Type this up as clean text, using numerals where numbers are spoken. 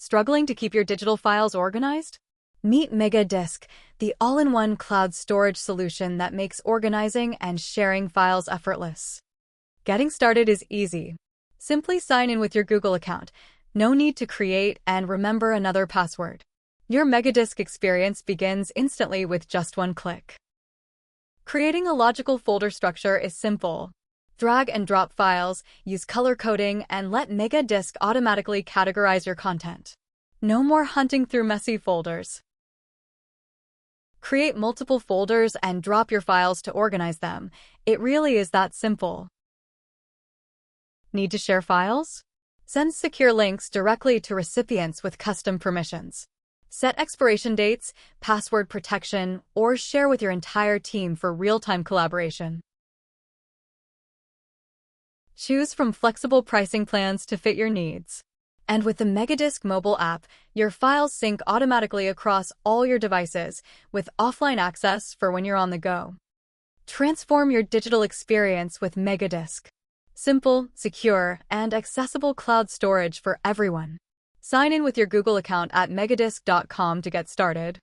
Struggling to keep your digital files organized? Meet MegaDisk, the all-in-one cloud storage solution that makes organizing and sharing files effortless. Getting started is easy. Simply sign in with your Google account. No need to create and remember another password. Your MegaDisk experience begins instantly with just one click. Creating a logical folder structure is simple. Drag and drop files, use color coding, and let MegaDisk automatically categorize your content. No more hunting through messy folders. Create multiple folders and drop your files to organize them. It really is that simple. Need to share files? Send secure links directly to recipients with custom permissions. Set expiration dates, password protection, or share with your entire team for real-time collaboration. Choose from flexible pricing plans to fit your needs. And with the MegaDisk mobile app, your files sync automatically across all your devices, with offline access for when you're on the go. Transform your digital experience with MegaDisk. Simple, secure, and accessible cloud storage for everyone. Sign in with your Google account at megadisk.com to get started.